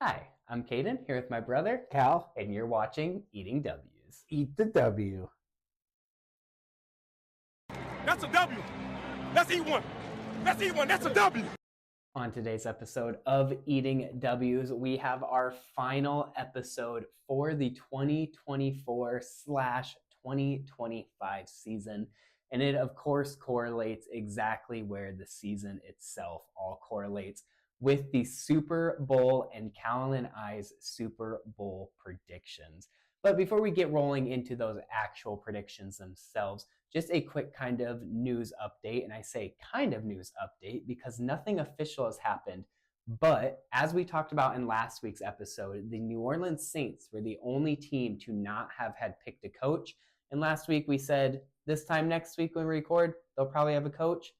Hi, I'm Caden here with my brother, Cal, and you're watching Eating W's. eat the W. That's a W. Let's eat one. Let's eat one. That's a W. On today's episode of Eating W's, we have our final episode for the 2024/2025 season. And it, of course, correlates exactly where the season itself all correlates with the Super Bowl and Cal and I's Super Bowl predictions. But before we get rolling into those actual predictions themselves, just a quick kind of news update. And I say kind of news update because nothing official has happened. But as we talked about in last week's episode, the New Orleans Saints were the only team to not have had picked a coach. And last week we said this time next week when we record, they'll probably have a coach.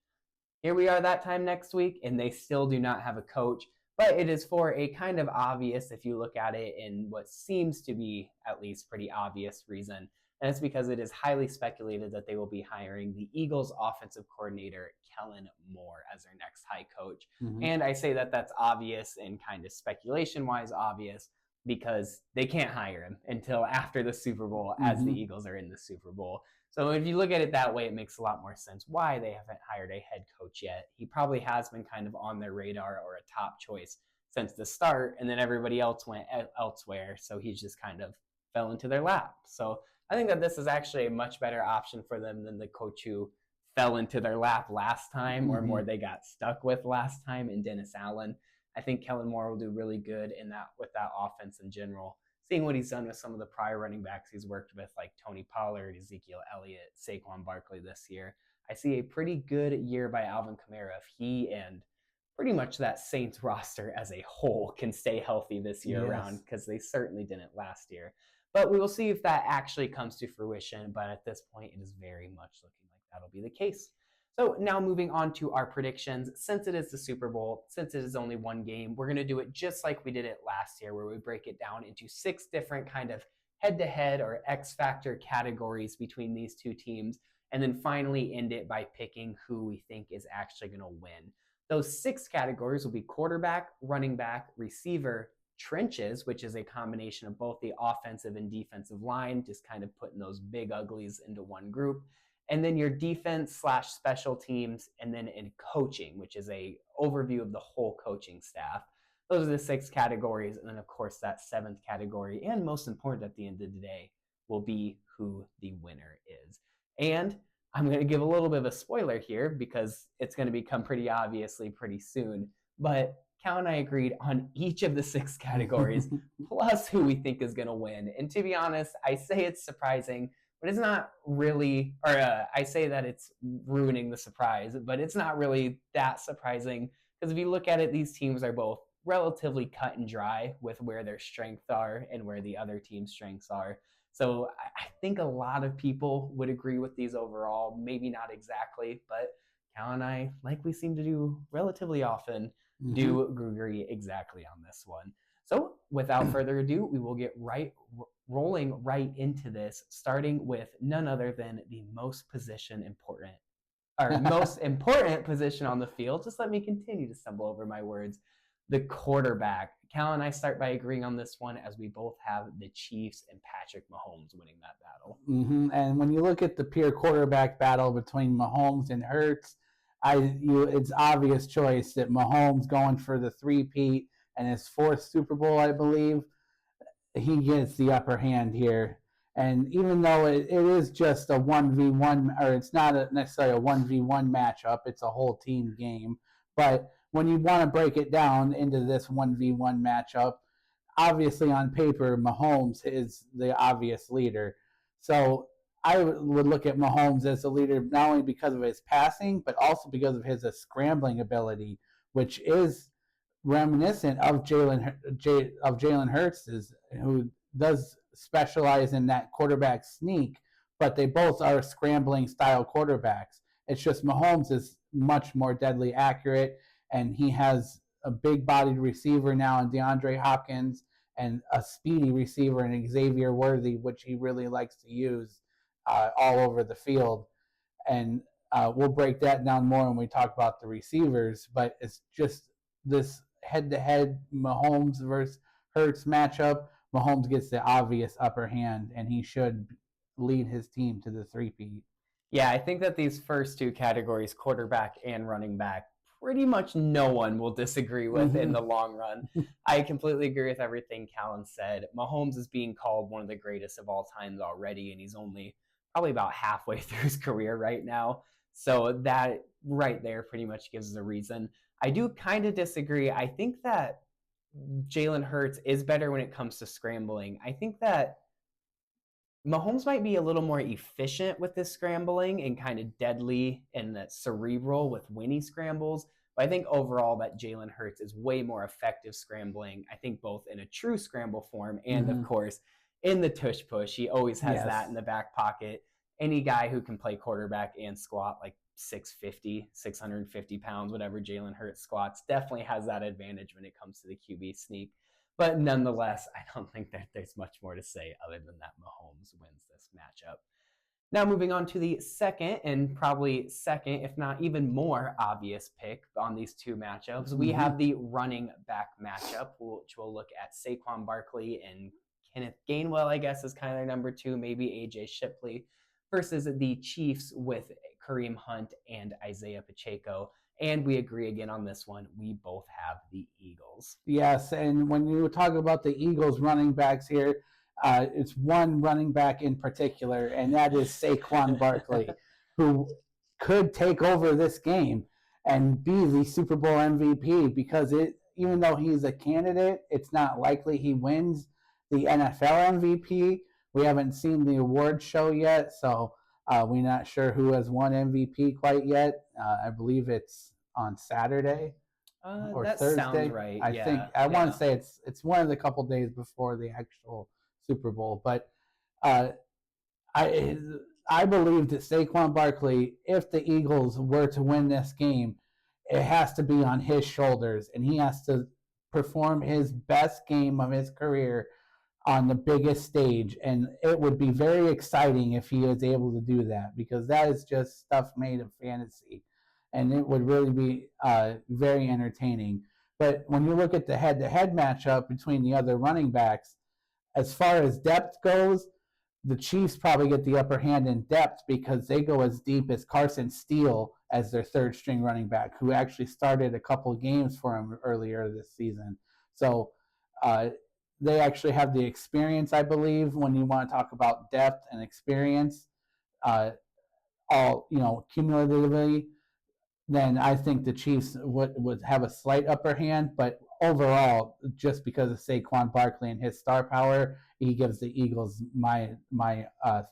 Here we are that time next week, and they still do not have a coach. But it is for a kind of obvious, if you look at it in what seems to be at least pretty obvious reason. And it's because it is highly speculated that they will be hiring the Eagles offensive coordinator, Kellen Moore, as their next high coach. Mm-hmm. And I say that that's obvious and kind of speculation-wise obvious because they can't hire him until after the Super Bowl, as the Eagles are in the Super Bowl. So if you look at it that way, it makes a lot more sense why they haven't hired a head coach yet. He probably has been kind of on their radar or a top choice since the start, and then everybody else went elsewhere, so he's just kind of fell into their lap. So I think that this is actually a much better option for them than the coach who fell into their lap last time, or more they got stuck with last time in Dennis Allen. I think Kellen Moore will do really good in that with that offense in general. Seeing what he's done with some of the prior running backs he's worked with, like Tony Pollard, Ezekiel Elliott, Saquon Barkley this year, I see a pretty good year by Alvin Kamara if he and pretty much that Saints roster as a whole can stay healthy this year around, because they certainly didn't last year. But we will see if that actually comes to fruition. But at this point, it is very much looking like that'll be the case. So now moving on to our predictions. Since it is the Super Bowl, since it is only one game, we're going to do it just like we did it last year, where we break it down into 6 different kind of head-to-head or X-factor categories between these two teams, and then finally end it by picking who we think is actually going to win. Those 6 categories will be quarterback, running back, receiver, trenches, which is a combination of both the offensive and defensive line, just kind of putting those big uglies into one group, and then your defense/special teams, and then in coaching, which is a overview of the whole coaching staff. Those are the 6 categories. And then, of course, that 7th category, and most important at the end of the day, will be who the winner is. And I'm going to give a little bit of a spoiler here because it's going to become pretty obviously pretty soon. But Cal and I agreed on each of the 6 categories, plus who we think is going to win. And to be honest, I say it's surprising, but it's not really, or I say that it's ruining the surprise, but it's not really that surprising, because if you look at it, these teams are both relatively cut and dry with where their strengths are and where the other team's strengths are. So I think a lot of people would agree with these overall, maybe not exactly, but Cal and I, like we seem to do relatively often, do agree exactly on this one. So without further ado, we will get rolling right into this, starting with none other than the most important position on the field. Just let me continue to stumble over my words. The quarterback. Cal and I start by agreeing on this one, as we both have the Chiefs and Patrick Mahomes winning that battle. And when you look at the pure quarterback battle between Mahomes and Hurts, it's obvious choice that Mahomes, going for the three-peat and his 4th Super Bowl, I believe, he gets the upper hand here. And even though it is just a 1v1, or it's not necessarily a 1v1 matchup, it's a whole team game. But when you want to break it down into this 1v1 matchup, obviously on paper, Mahomes is the obvious leader. So I would look at Mahomes as the leader not only because of his passing, but also because of his scrambling ability, which is reminiscent of Jalen Hurts, who does specialize in that quarterback sneak, but they both are scrambling style quarterbacks. It's just Mahomes is much more deadly accurate, and he has a big-bodied receiver now in DeAndre Hopkins, and a speedy receiver in Xavier Worthy, which he really likes to use all over the field. And we'll break that down more when we talk about the receivers, but it's just this head-to-head Mahomes versus Hurts matchup, Mahomes gets the obvious upper hand, and he should lead his team to the three-peat. Yeah, I think that these first two categories, quarterback and running back, pretty much no one will disagree with in the long run. I completely agree with everything Callan said. Mahomes is being called one of the greatest of all times already, and he's only probably about halfway through his career right now. So that right there pretty much gives us a reason. I do kind of disagree. I think that Jalen Hurts is better when it comes to scrambling. I think that Mahomes might be a little more efficient with this scrambling and kind of deadly and that cerebral with when he scrambles. But I think overall that Jalen Hurts is way more effective scrambling. I think both in a true scramble form and, of course, in the tush push. He always has that in the back pocket. Any guy who can play quarterback and squat like 650, 650 pounds, whatever Jalen Hurts squats, definitely has that advantage when it comes to the QB sneak. But nonetheless, I don't think that there's much more to say other than that Mahomes wins this matchup. Now moving on to the second and probably second, if not even more obvious pick on these two matchups, we have the running back matchup, which we'll look at Saquon Barkley and Kenneth Gainwell, I guess, is kind of their number two, maybe AJ Shipley, versus the Chiefs with Kareem Hunt and Isaiah Pacheco. And we agree again on this one. We both have the Eagles. Yes, and when you talk about the Eagles running backs here, it's one running back in particular, and that is Saquon Barkley, who could take over this game and be the Super Bowl MVP because even though he's a candidate, it's not likely he wins the NFL MVP. We haven't seen the award show yet, so we're not sure who has won MVP quite yet. I believe it's on Saturday or that Thursday. Sounds right. I want to say it's one of the couple days before the actual Super Bowl. But I believe that Saquon Barkley, if the Eagles were to win this game, it has to be on his shoulders, and he has to perform his best game of his career on the biggest stage, and it would be very exciting if he was able to do that because that is just stuff made of fantasy, and it would really be very entertaining. But when you look at the head-to-head matchup between the other running backs, as far as depth goes, the Chiefs probably get the upper hand in depth because they go as deep as Carson Steele as their third-string running back, who actually started a couple of games for him earlier this season. So they actually have the experience, I believe, when you want to talk about depth and experience, cumulatively. Then I think the Chiefs would have a slight upper hand, but overall, just because of Saquon Barkley and his star power, he gives the Eagles my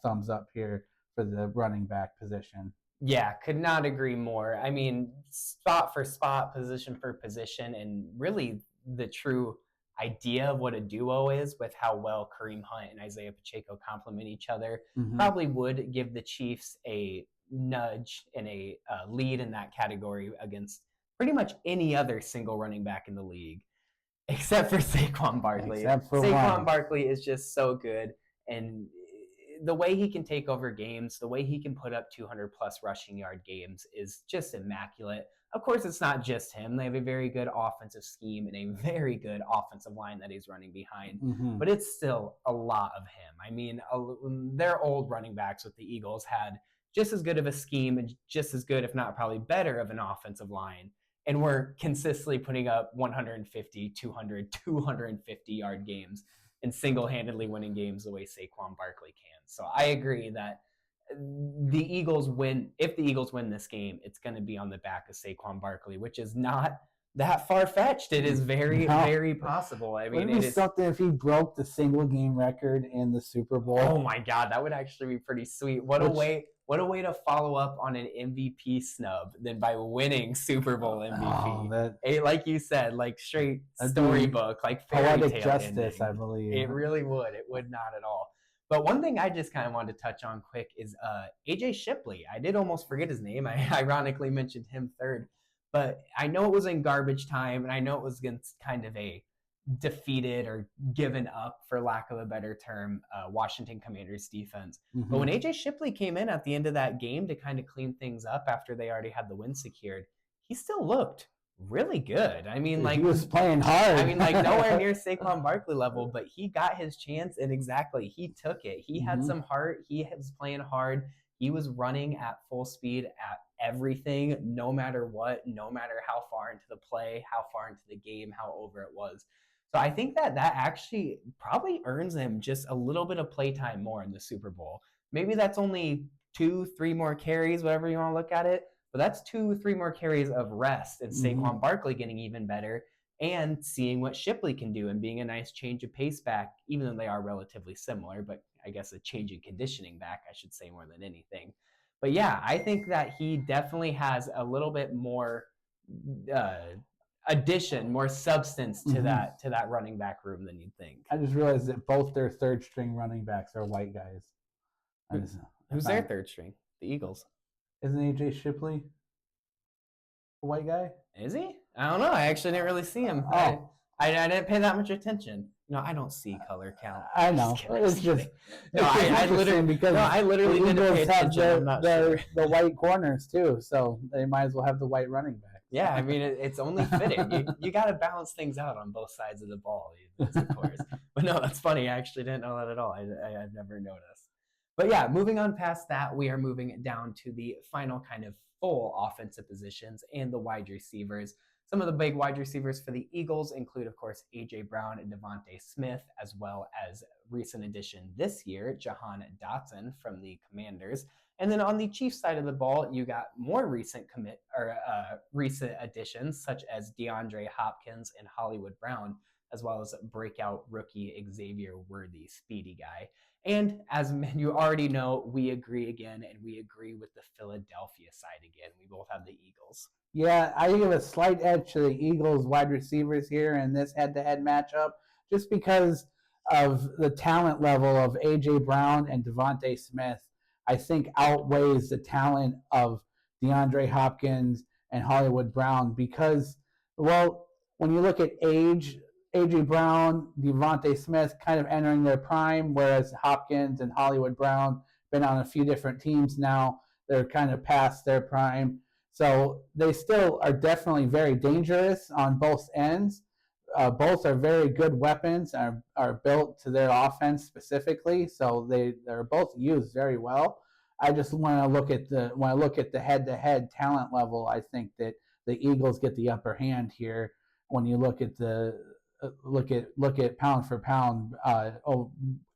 thumbs up here for the running back position. Yeah, could not agree more. I mean, spot for spot, position for position, and really the true idea of what a duo is with how well Kareem Hunt and Isaiah Pacheco complement each other probably would give the Chiefs a nudge and a lead in that category against pretty much any other single running back in the league, except for Saquon Barkley. Saquon Barkley is just so good, and the way he can take over games, the way he can put up 200-plus rushing yard games is just immaculate. Of course, it's not just him. They have a very good offensive scheme and a very good offensive line that he's running behind, but it's still a lot of him. I mean, their old running backs with the Eagles had just as good of a scheme and just as good, if not probably better, of an offensive line, and we're consistently putting up 150, 200, 250-yard games and single-handedly winning games the way Saquon Barkley can. So I agree that the Eagles win. If the Eagles win this game, it's going to be on the back of Saquon Barkley, which is not that far-fetched. It is very, very possible. I mean, it is something if he broke the single-game record in the Super Bowl. Oh my God, that would actually be pretty sweet. What a way to follow up on an MVP snub than by winning Super Bowl MVP. Like you said, like straight storybook, like fairy tale justice, ending. I believe. It really would. It would not at all. But one thing I just kind of wanted to touch on quick is AJ Shipley. I did almost forget his name. I ironically mentioned him third. But I know it was in garbage time, and I know it was against kind of a defeated or given up, for lack of a better term, Washington Commanders defense. But when AJ Shipley came in at the end of that game to kind of clean things up after they already had the win secured, he still looked really good. I mean, like he was playing hard. I mean, like nowhere near Saquon Barkley level, but he got his chance, and exactly, he took it. He had some heart. He was playing hard. He was running at full speed at everything, no matter what, no matter how far into the play, how far into the game, how over it was. So I think that actually probably earns him just a little bit of playtime more in the Super Bowl. Maybe that's only 2-3 more carries, whatever you want to look at it. But that's 2-3 more carries of rest and Saquon Barkley getting even better and seeing what Shipley can do and being a nice change of pace back, even though they are relatively similar, but I guess a change in conditioning back, I should say, more than anything. But yeah, I think that he definitely has a little bit more addition, more substance to that running back room than you'd think. I just realized that both their third string running backs are white guys. Who's their third string? The Eagles. Isn't AJ Shipley a white guy? Is he? I don't know. I actually didn't really see him. Oh. I didn't pay that much attention. No, I don't see color count. I know. It's just no. I literally because I literally the didn't pay Eagles have attention. I'm not sure. the white corners too, so they might as well have the white running back. Yeah, I mean it's only fitting. You got to balance things out on both sides of the ball, of course. But no, that's funny. I actually didn't know that at all. I've never noticed. But yeah, moving on past that, we are moving down to the final kind of full offensive positions and the wide receivers. Some of the big wide receivers for the Eagles include, of course, A.J. Brown and Devontae Smith, as well as recent addition this year, Jahan Dotson from the Commanders. And then on the Chiefs side of the ball, you got more recent recent additions, such as DeAndre Hopkins and Hollywood Brown, as well as breakout rookie Xavier Worthy, speedy guy. And as you already know, we agree again, and we agree with the Philadelphia side again. We both have the Eagles. Yeah, I give a slight edge to the Eagles wide receivers here in this head-to-head matchup, just because of the talent level of A.J. Brown and Devontae Smith, I think outweighs the talent of DeAndre Hopkins and Hollywood Brown because, well, when you look at age, A.J. Brown, Devontae Smith kind of entering their prime, whereas Hopkins and Hollywood Brown been on a few different teams now. They're kind of past their prime. So they still are definitely very dangerous on both ends. Both are very good weapons, are built to their offense specifically. So they're both used very well. I just want to look at the head-to-head talent level. I think that the Eagles get the upper hand here when you look at pound for pound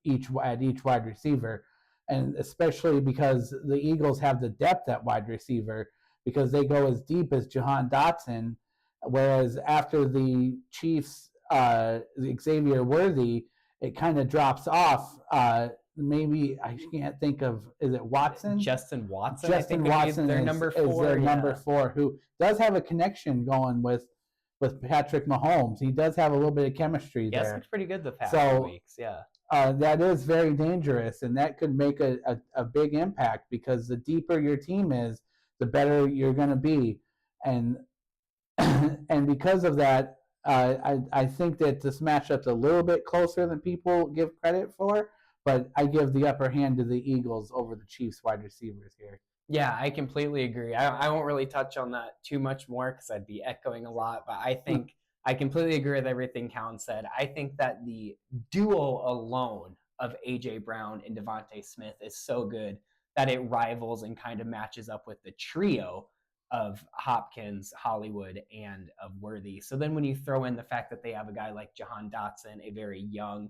each wide receiver, and especially because the Eagles have the depth at wide receiver because they go as deep as Jahan Dotson, whereas after the Chiefs Xavier Worthy, it kind of drops off. Maybe I can't think of, is it Watson? Justin Watson. Justin Watson their number 4. Is their number 4, who does have a connection going with Patrick Mahomes. He does have a little bit of chemistry there. Yes, it's pretty good the past few weeks. Yeah. That is very dangerous, and that could make a big impact because the deeper your team is, the better you're going to be. And because of that, I think that this matchup's a little bit closer than people give credit for, but I give the upper hand to the Eagles over the Chiefs wide receivers here. Yeah, I completely agree. I won't really touch on that too much more because I'd be echoing a lot, but I think I completely agree with everything Callan said. I think that the duo alone of A.J. Brown and Devontae Smith is so good that it rivals and kind of matches up with the trio of Hopkins, Hollywood, and of Worthy. So then when you throw in the fact that they have a guy like Jahan Dotson, a very young,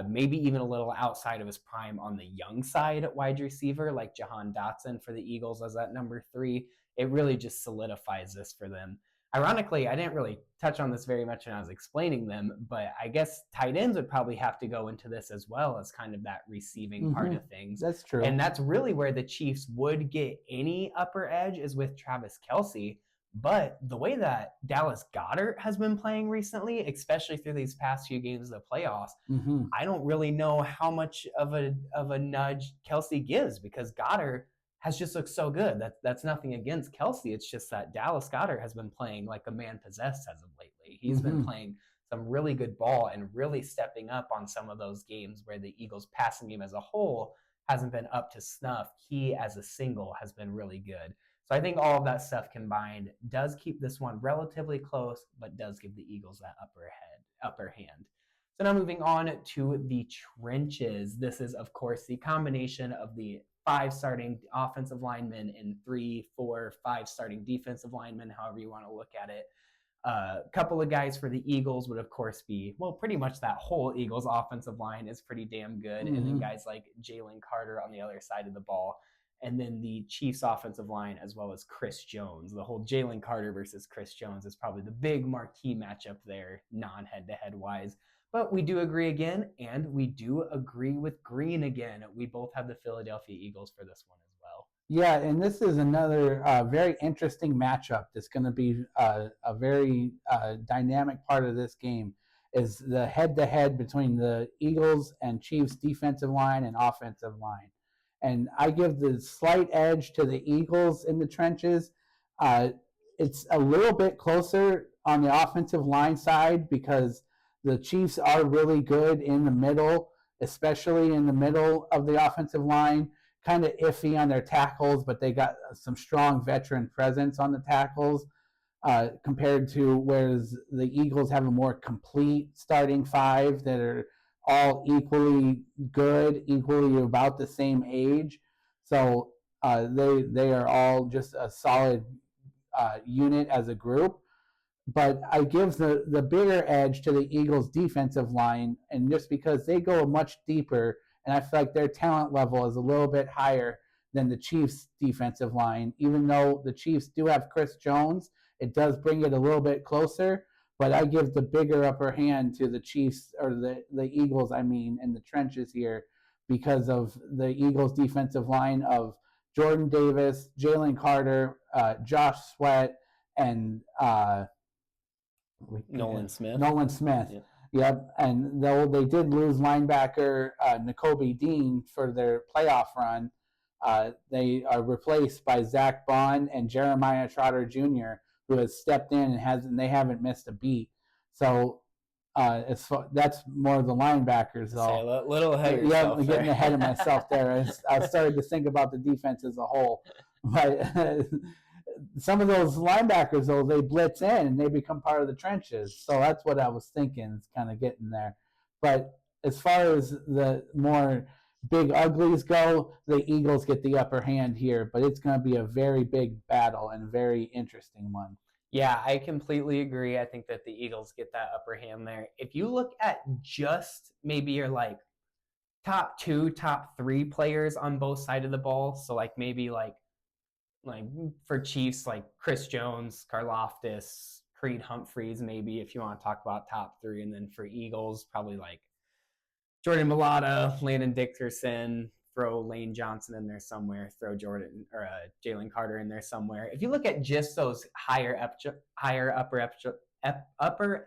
maybe even a little outside of his prime on the young side wide receiver like Jahan Dotson for the Eagles as that number 3, it really just solidifies this for them. Ironically, I didn't really touch on this very much when I was explaining them, but I guess tight ends would probably have to go into this as well as kind of that receiving part of things. That's true. And that's really where the Chiefs would get any upper edge is with Travis Kelce. But the way that Dallas Goedert has been playing recently, especially through these past few games of the playoffs, I don't really know how much of a nudge Kelce gives because Goedert has just looked so good. That's nothing against Kelce. It's just that Dallas Goedert has been playing like a man possessed as of lately. He's been playing some really good ball and really stepping up on some of those games where the Eagles' passing game as a whole hasn't been up to snuff. He, as a single, has been really good. So I think all of that stuff combined does keep this one relatively close, but does give the Eagles that upper hand. So now moving on to the trenches. This is, of course, the combination of the 5 starting offensive linemen and 3, 4, 5 starting defensive linemen, however you want to look at it. A couple of guys for the Eagles would, of course, be, well, pretty much that whole Eagles offensive line is pretty damn good. And then guys like Jalen Carter on the other side of the ball. And then the Chiefs offensive line, as well as Chris Jones. The whole Jalen Carter versus Chris Jones is probably the big marquee matchup there, non-head-to-head wise. But we do agree again, and we do agree with Green again. We both have the Philadelphia Eagles for this one as well. Yeah, and this is another very interesting matchup that's going to be a very dynamic part of this game, is the head-to-head between the Eagles and Chiefs defensive line and offensive line. And I give the slight edge to the Eagles in the trenches. It's a little bit closer on the offensive line side because the Chiefs are really good in the middle, especially in the middle of the offensive line. Kind of iffy on their tackles, but they got some strong veteran presence on the tackles compared to whereas the Eagles have a more complete starting 5 that are all equally good, equally about the same age. So they are all just a solid unit as a group. But I give the bigger edge to the Eagles' defensive line, and just because they go much deeper, and I feel like their talent level is a little bit higher than the Chiefs' defensive line. Even though the Chiefs do have Chris Jones, it does bring it a little bit closer. But I give the bigger upper hand to the Chiefs, or the Eagles, I mean, in the trenches here, because of the Eagles' defensive line of Jordan Davis, Jalen Carter, Josh Sweat, and Nolan Smith. Yep. Yep. And though they did lose linebacker Nakobe Dean for their playoff run, they are replaced by Zach Bond and Jeremiah Trotter Jr., who has stepped in and they haven't missed a beat. So that's more of the linebackers, though. Say a little ahead of yourself. I'm getting ahead of myself there. I started to think about the defense as a whole. But some of those linebackers, though, they blitz in and they become part of the trenches. So that's what I was thinking, is kind of getting there. But as far as the more big uglies go, the Eagles get the upper hand here. But it's going to be a very big battle and a very interesting one. Yeah, I completely agree. I think that the Eagles get that upper hand there. If you look at just maybe your like top 2, top 3 players on both sides of the ball, so like maybe like for Chiefs, like Chris Jones, Karlaftis, Creed Humphreys, maybe if you want to talk about top 3, and then for Eagles, probably like Jordan Mailata, Landon Dickerson, throw Lane Johnson in there somewhere, throw Jordan or Jalen Carter in there somewhere. If you look at just those higher upper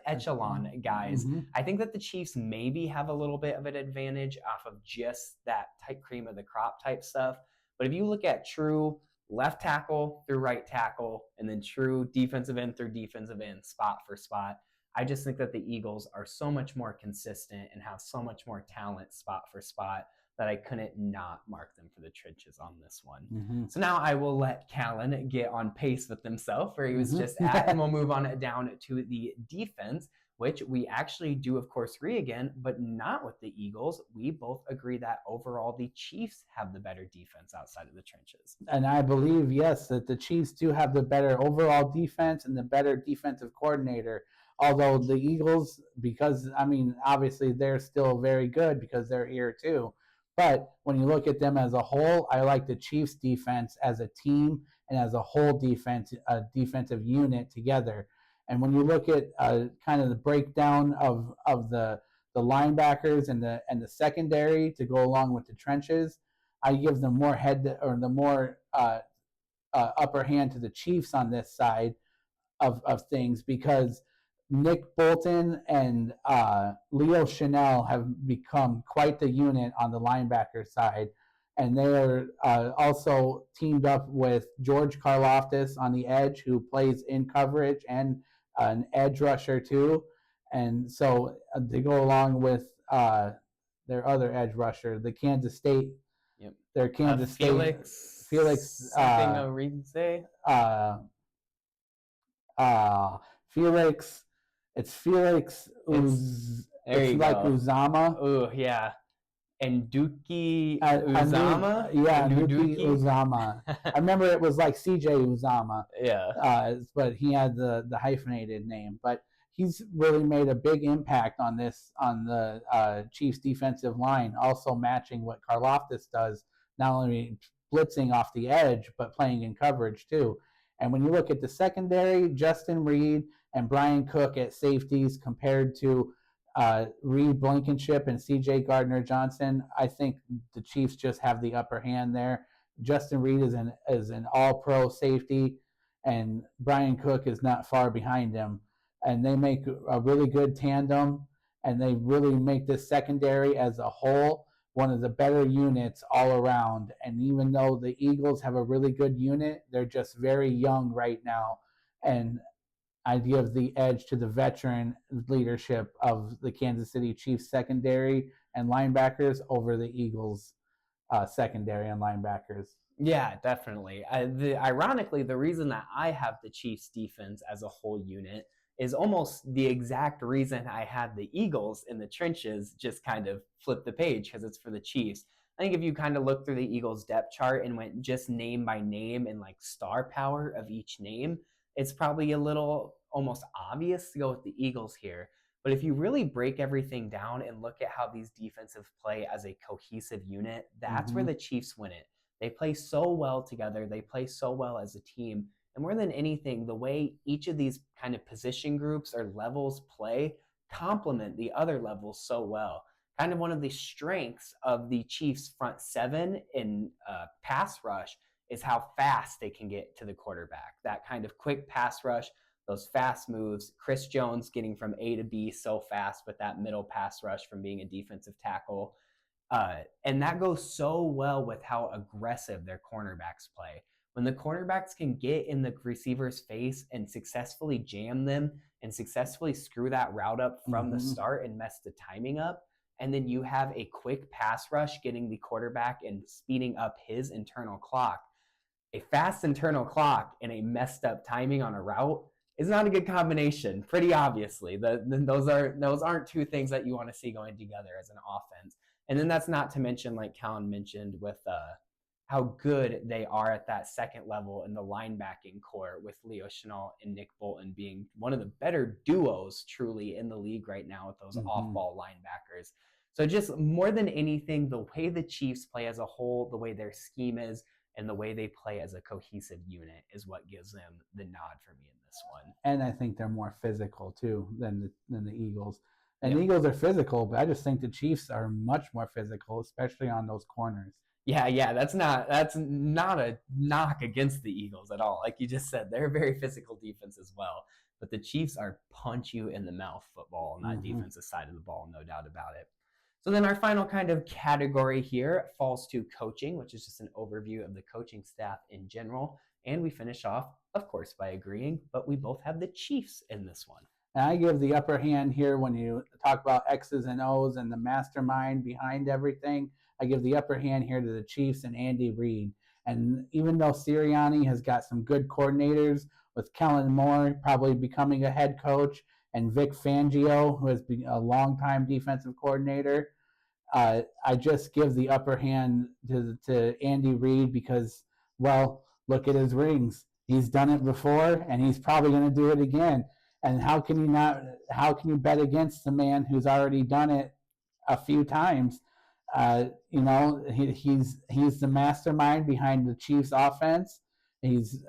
echelon guys, I think that the Chiefs maybe have a little bit of an advantage off of just that tight cream of the crop type stuff. But if you look at true left tackle through right tackle, and then true defensive end through defensive end, spot for spot, I just think that the Eagles are so much more consistent and have so much more talent spot for spot that I couldn't not mark them for the trenches on this one. So now I will let Callan get on pace with himself where he was just at, and we'll move on down to the defense, which we actually do, of course, agree again, but not with the Eagles. We both agree that overall the Chiefs have the better defense outside of the trenches. And I believe, yes, that the Chiefs do have the better overall defense and the better defensive coordinator. Although the Eagles, because, I mean, obviously they're still very good because they're here too. But when you look at them as a whole, I like the Chiefs' defense as a team and as a whole defense, a defensive unit together. And when you look at kind of the breakdown of the linebackers and the secondary to go along with the trenches, I give them more upper hand to the Chiefs on this side of things, because Nick Bolton and Leo Chanel have become quite the unit on the linebacker side. And they are also teamed up with George Karlaftis on the edge, who plays in coverage and an edge rusher too. And so they go along with their other edge rusher, the Kansas State. Yep. Their Kansas State. Felix. Something Reed say? Felix. It's Felix. There It's you like go. Uzama. Oh yeah, and Duki Uzama. Yeah, Nuki Uzama. I remember it was like CJ Uzama. Yeah. But he had the hyphenated name. But he's really made a big impact on the Chiefs defensive line, also matching what Karlaftis does, not only blitzing off the edge, but playing in coverage too. And when you look at the secondary, Justin Reed and Brian Cook at safeties compared to Reed Blankenship and C.J. Gardner-Johnson, I think the Chiefs just have the upper hand there. Justin Reed is an all-pro safety, and Brian Cook is not far behind him. And they make a really good tandem, and they really make this secondary as a whole one of the better units all around. And even though the Eagles have a really good unit, they're just very young right now. And I give the edge to the veteran leadership of the Kansas City Chiefs secondary and linebackers over the Eagles secondary and linebackers. Yeah, definitely. Ironically, the reason that I have the Chiefs defense as a whole unit is almost the exact reason I had the Eagles in the trenches just kind of flip the page, because it's for the Chiefs. I think if you kind of look through the Eagles depth chart and went just name by name and like star power of each name, it's probably a little almost obvious to go with the Eagles here. But if you really break everything down and look at how these defensive play as a cohesive unit, that's where the Chiefs win it. They play so well together. They play so well as a team. And more than anything, the way each of these kind of position groups or levels play complement the other levels so well. Kind of one of the strengths of the Chiefs front seven in pass rush is how fast they can get to the quarterback. That kind of quick pass rush, those fast moves, Chris Jones getting from A to B so fast with that middle pass rush from being a defensive tackle. And that goes so well with how aggressive their cornerbacks play. When the cornerbacks can get in the receiver's face and successfully jam them and successfully screw that route up from the start and mess the timing up, and then you have a quick pass rush getting the quarterback and speeding up his internal clock, a fast internal clock and a messed up timing on a route is not a good combination, pretty obviously. Those aren't two things that you want to see going together as an offense. And then that's not to mention, like Callan mentioned, with how good they are at that second level in the linebacking core, with Leo Chenal and Nick Bolton being one of the better duos truly in the league right now with those off-ball linebackers. So just more than anything, the way the Chiefs play as a whole, the way their scheme is, and the way they play as a cohesive unit is what gives them the nod for me in this one. And I think they're more physical too than the Eagles. And the Eagles are physical, but I just think the Chiefs are much more physical, especially on those corners. Yeah, that's not a knock against the Eagles at all. Like you just said, they're a very physical defense as well. But the Chiefs are punch you in the mouth football on that defensive side of the ball, no doubt about it. So then our final kind of category here falls to coaching, which is just an overview of the coaching staff in general. And we finish off, of course, by agreeing, but we both have the Chiefs in this one. And I give the upper hand here when you talk about X's and O's and the mastermind behind everything. I give the upper hand here to the Chiefs and Andy Reid. And even though Sirianni has got some good coordinators, with Kellen Moore probably becoming a head coach, and Vic Fangio, who has been a longtime defensive coordinator, I just give the upper hand to Andy Reid because, well, look at his rings. He's done it before, and he's probably going to do it again. And how can you bet against the man who's already done it a few times? He's the mastermind behind the Chiefs offense. He's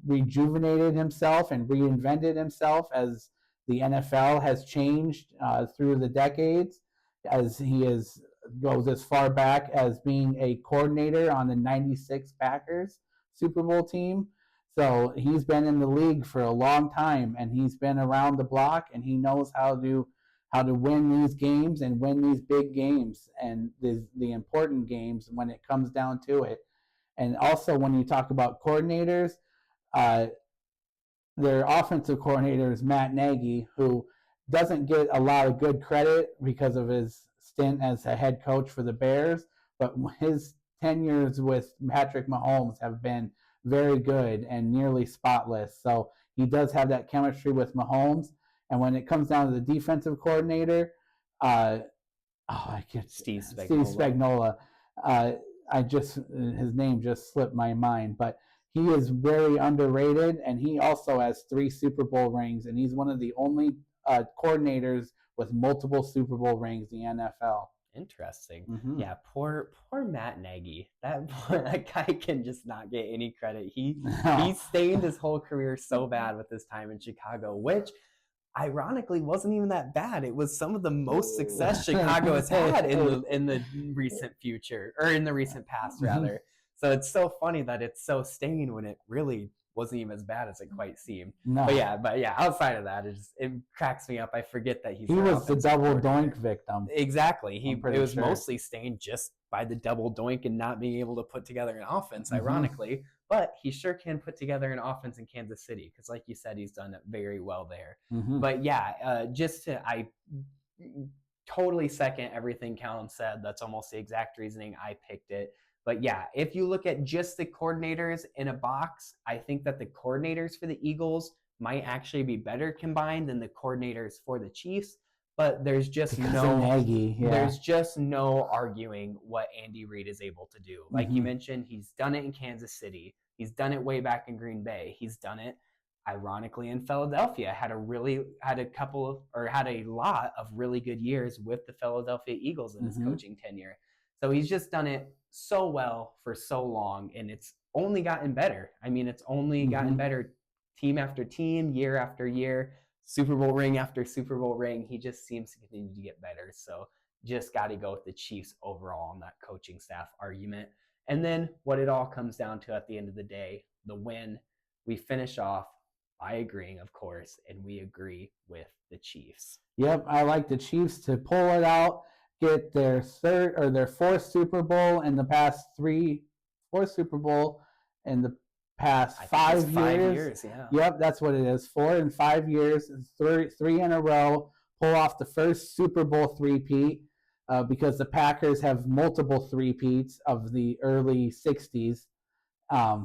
rejuvenated himself and reinvented himself as the NFL has changed through the decades, as he goes as far back as being a coordinator on the '96 Packers Super Bowl team. So he's been in the league for a long time, and he's been around the block, and he knows how to win these games and win these big games and the important games when it comes down to it. And also when you talk about coordinators, their offensive coordinator is Matt Nagy, who doesn't get a lot of good credit because of his stint as a head coach for the Bears, but his tenures with Patrick Mahomes have been very good and nearly spotless. So he does have that chemistry with Mahomes. And when it comes down to the defensive coordinator, I can't. Steve Spagnuolo. Steve Spagnuolo. His name just slipped my mind, but he is very underrated, and he also has 3 Super Bowl rings, and he's one of the only coordinators with multiple Super Bowl rings in the NFL. Interesting. Mhm. Yeah, poor Matt Nagy. That guy can just not get any credit. He stained his whole career so bad with his time in Chicago, which ironically wasn't even that bad. It was some of the most success Chicago has had in the recent future, or in the recent past rather. So it's so funny that it's so stained when it really wasn't even as bad as it quite seemed. No. But yeah, outside of that, it cracks me up. I forget that he was the double doink victim. Exactly. It was sure. mostly stained just by the double doink and not being able to put together an offense, ironically. But he sure can put together an offense in Kansas City because, like you said, he's done it very well there. But yeah, I totally second everything Callum said. That's almost the exact reasoning I picked it. But yeah, if you look at just the coordinators in a box, I think that the coordinators for the Eagles might actually be better combined than the coordinators for the Chiefs. But there's just there's just no arguing what Andy Reid is able to do. Like you mentioned, he's done it in Kansas City. He's done it way back in Green Bay. He's done it, ironically, in Philadelphia. Had a lot of really good years with the Philadelphia Eagles in his coaching tenure. So he's just done it so well for so long, and it's only gotten better. I mean, it's only gotten better team after team, year after year, Super Bowl ring after Super Bowl ring. He just seems to continue to get better. So just got to go with the Chiefs overall on that coaching staff argument. And then what it all comes down to at the end of the day, the win, we finish off by agreeing, of course, and we agree with the Chiefs. Yep, I like the Chiefs to pull it out, get their fourth Super Bowl in the past 5 years. Yeah. Yep, that's what it is. 4 in 5 years, 3 in a row. Pull off the first Super Bowl three-peat because the Packers have multiple three-peats of the early '60s.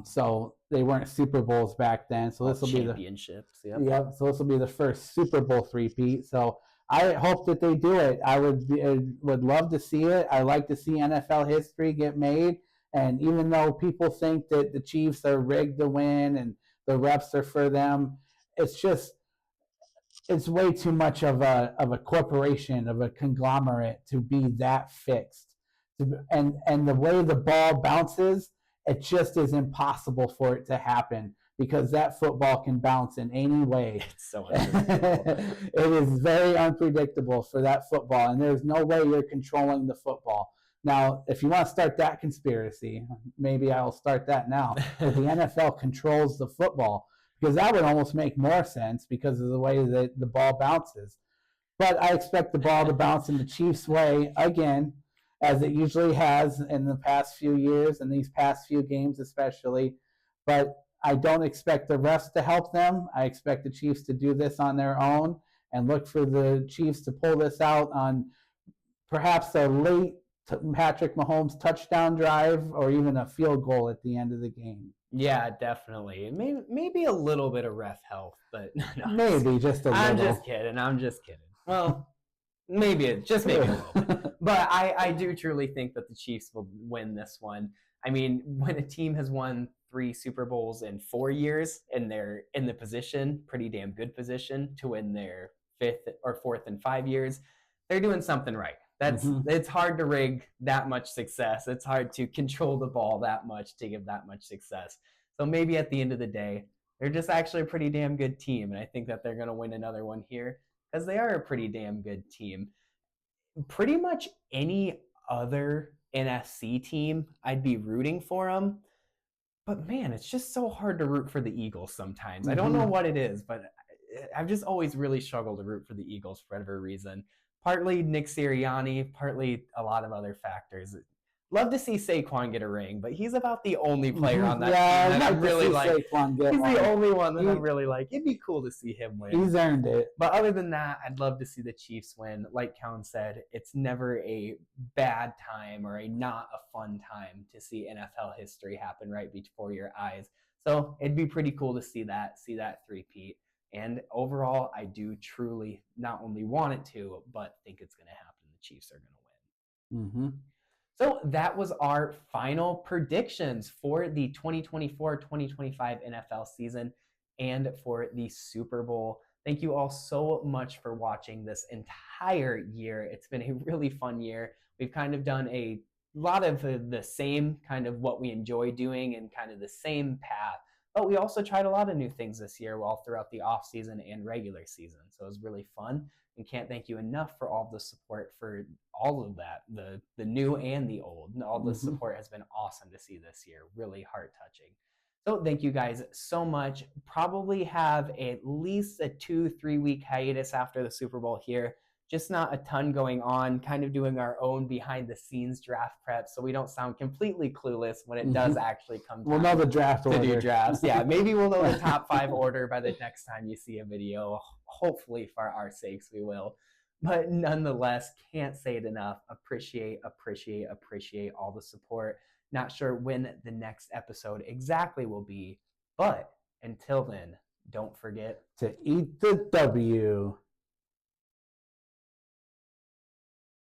So they weren't Super Bowls back then. So this will be the championships. Yep. So this will be the first Super Bowl three-peat. So I hope that they do it. I would love to see it. I like to see NFL history get made. And even though people think that the Chiefs are rigged to win and the refs are for them, it's way too much of a corporation, of a conglomerate to be that fixed. And the way the ball bounces, it just is impossible for it to happen because that football can bounce in any way. It's so unpredictable. It is very unpredictable for that football, and there's no way you're controlling the football. Now, if you want to start that conspiracy, maybe I'll start that now. That the NFL controls the football, because that would almost make more sense because of the way that the ball bounces. But I expect the ball to bounce in the Chiefs' way again, as it usually has in the past few years and these past few games especially. But I don't expect the refs to help them. I expect the Chiefs to do this on their own and look for the Chiefs to pull this out on perhaps a late Patrick Mahomes touchdown drive or even a field goal at the end of the game. Yeah, definitely. Maybe a little bit of ref help, but no, maybe just a little. I'm just kidding. Well, maybe a little bit. But I do truly think that the Chiefs will win this one. I mean, when a team has won 3 Super Bowls in 4 years and they're in the position, pretty damn good position, to win their 5th or 4th in 5 years, they're doing something right. It's hard to rig that much success. It's hard to control the ball that much to give that much success. So maybe at the end of the day, they're just actually a pretty damn good team. And I think that they're going to win another one here because they are a pretty damn good team. Pretty much any other NFC team, I'd be rooting for them. But man, it's just so hard to root for the Eagles sometimes. I don't know what it is, but I've just always really struggled to root for the Eagles for whatever reason. Partly Nick Sirianni, partly a lot of other factors. Love to see Saquon get a ring, but he's about the only player on that Yeah, team that I'd I'm like to really see like. Saquon get He's one. the only one that He- I'm really like. It'd be cool to see him win. He's earned it. But other than that, I'd love to see the Chiefs win. Like Kellen said, it's never a bad time or a not a fun time to see NFL history happen right before your eyes. So it'd be pretty cool to see that three-peat. And overall, I do truly not only want it to, but think it's going to happen. The Chiefs are going to win. Mm-hmm. So that was our final predictions for the 2024-2025 NFL season and for the Super Bowl. Thank you all so much for watching this entire year. It's been a really fun year. We've kind of done a lot of the same kind of what we enjoy doing and kind of the same path. But we also tried a lot of new things this year all throughout the off season and regular season. So it was really fun. And can't thank you enough for all the support for all of that, the new and the old. And all the support has been awesome to see this year. Really heart touching. So thank you guys so much. Probably have at least a 2-3 week hiatus after the Super Bowl here. Just not a ton going on, kind of doing our own behind the scenes draft prep so we don't sound completely clueless when it does actually come We'll know the draft to order. do drafts. Yeah, maybe we'll know the top 5 order by the next time you see a video. Hopefully for our sakes we will. But nonetheless, can't say it enough. Appreciate all the support. Not sure when the next episode exactly will be, but until then, don't forget To eat the W.